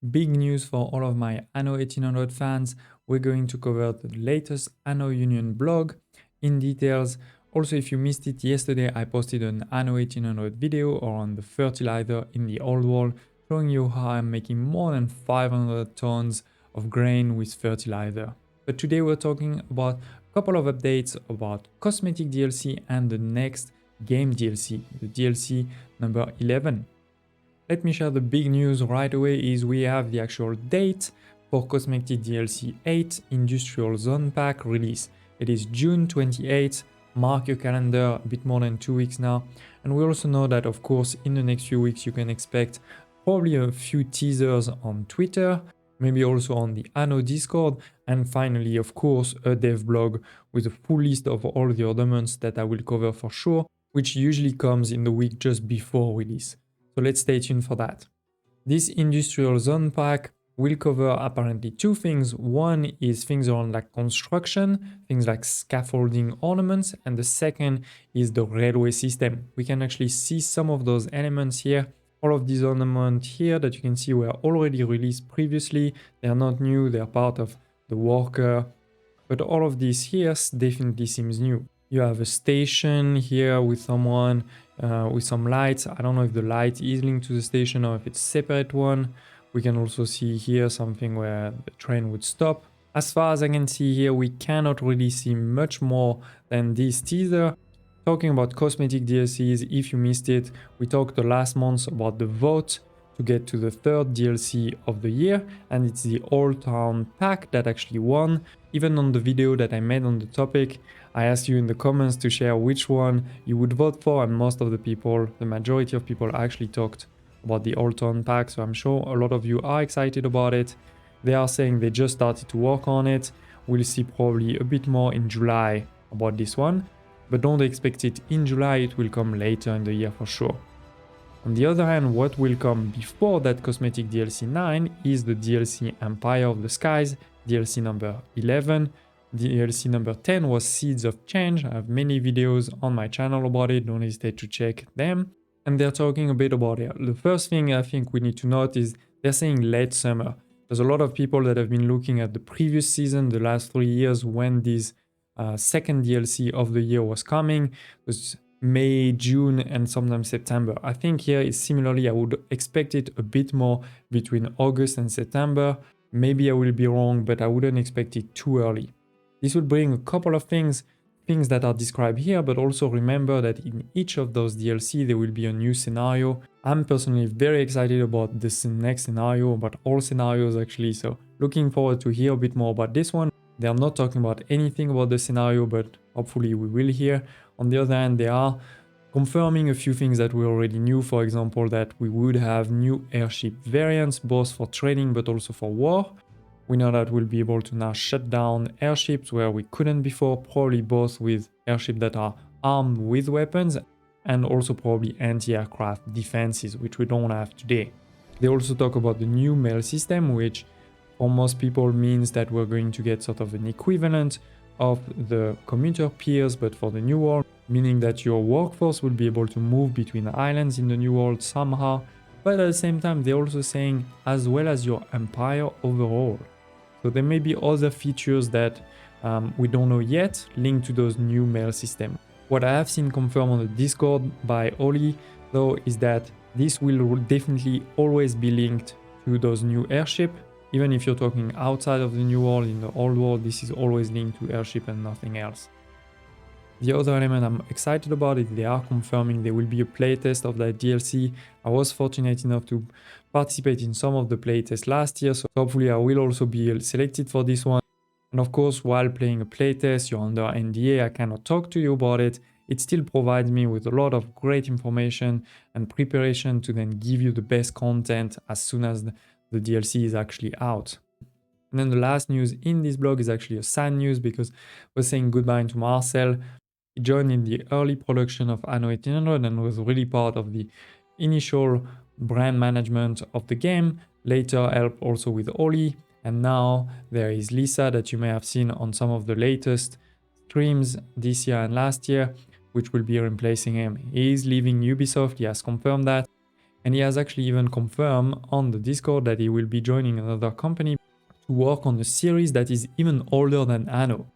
Big news for all of my Anno 1800 fans. We're going to cover the latest Anno Union blog in details. Also, if you missed it yesterday, I posted an Anno 1800 video on the fertilizer in the old world, showing you how I'm making more than 500 tons of grain with fertilizer. But today we're talking about a couple of updates about Cosmetic DLC and the next game DLC, the DLC number 11. Let me share the big news right away is we have the actual date for Cosmetic DLC 8 Industrial Zone Pack release. It is June 28th, mark your calendar, a bit more than 2 weeks now. And we also know that of course in the next few weeks you can expect probably a few teasers on Twitter, maybe also on the Anno Discord, and finally of course a dev blog with a full list of all the other months that I will cover for sure, which usually comes in the week just before release. So let's stay tuned for that. This industrial zone pack will cover apparently two things. One is things around like construction, things like scaffolding ornaments, and the second is the railway system. We can actually see some of those elements here. All of these ornaments here that you can see were already released previously. They are not new, they are part of the worker, but all of this here definitely seems new. You have a station here with someone with some lights. I don't know if the light is linked to the station or if it's a separate one. We can also see here something where the train would stop. As far as I can see here, we cannot really see much more than this teaser. Talking about Cosmetic DLCs, if you missed it, we talked the last month about the vote to get to the third DLC of the year, and it's the Old Town pack that actually won. Even on the video that I made on the topic, I asked you in the comments to share which one you would vote for, and most of the people, the majority of people actually talked about the Old Town pack, so I'm sure a lot of you are excited about it. They are saying they just started to work on it. We'll see probably a bit more in July about this one, but don't expect it in July, it will come later in the year for sure. On the other hand, what will come before that Cosmetic DLC 9 is the DLC Empire of the Skies, DLC number 11. DLC number 10 was Seeds of Change. I have many videos on my channel about it, don't hesitate to check them. And they're talking a bit about it. The first thing I think we need to note is they're saying late summer. There's a lot of people that have been looking at the previous season, the last 3 years when this second DLC of the year was coming. It was May, June, and sometimes September. I think here is similarly, I would expect it a bit more between August and September. Maybe I will be wrong, but I wouldn't expect it too early. This will bring a couple of things that are described here, but also remember that in each of those DLC there will be a new scenario. I'm personally very excited about this next scenario, about all scenarios actually, so looking forward to hear a bit more about this one. They are not talking about anything about the scenario, but hopefully we will hear. On the other hand, they are confirming a few things that we already knew, for example, that we would have new airship variants, both for training but also for war. We know that we'll be able to now shut down airships where we couldn't before, probably both with airships that are armed with weapons and also probably anti-aircraft defenses, which we don't have today. They also talk about the new mail system, which for most people means that we're going to get sort of an equivalent of the commuter peers, but for the new world, meaning that your workforce will be able to move between islands in the new world somehow, but at the same time they're also saying as well as your empire overall. So there may be other features that we don't know yet linked to those new mail system. What I have seen confirmed on the Discord by Oli though is that this will definitely always be linked to those new airship. Even if you're talking outside of the new world, in the old world, this is always linked to airship and nothing else. The other element I'm excited about is they are confirming there will be a playtest of that DLC. I was fortunate enough to participate in some of the playtests last year, so hopefully I will also be selected for this one. And of course, while playing a playtest, you're under NDA, I cannot talk to you about it. It still provides me with a lot of great information and preparation to then give you the best content as soon as the DLC is actually out. And then the last news in this blog is actually a sad news because we're saying goodbye to Marcel. He joined in the early production of Anno 1800 and was really part of the initial brand management of the game, later helped also with Oli, and now there is Lisa that you may have seen on some of the latest streams this year and last year, which will be replacing him. He is leaving Ubisoft, he has confirmed that. And he has actually even confirmed on the Discord that he will be joining another company to work on a series that is even older than Anno.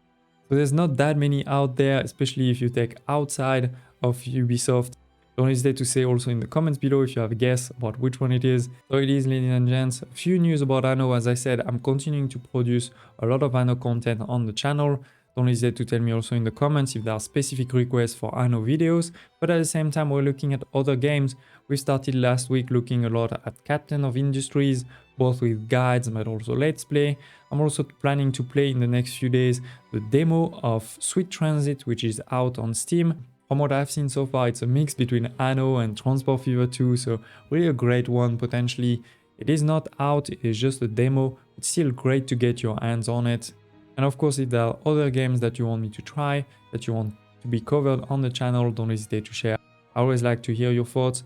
So there's not that many out there, especially if you take outside of Ubisoft. Don't hesitate to say also in the comments below if you have a guess about which one it is. So it is, ladies and gents, a few news about Anno. As I said, I'm continuing to produce a lot of Anno content on the channel. Don't hesitate to tell me also in the comments if there are specific requests for Anno videos. But at the same time, we're looking at other games. We started last week looking a lot at Captain of Industries, both with guides but also let's play. I'm also planning to play in the next few days the demo of Sweet Transit, which is out on Steam. From what I've seen so far, it's a mix between Anno and Transport Fever 2, so really a great one potentially. It is not out, it is just a demo. It's still great to get your hands on it. And of course, if there are other games that you want me to try, that you want to be covered on the channel, don't hesitate to share. I always like to hear your thoughts,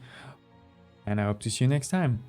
and I hope to see you next time.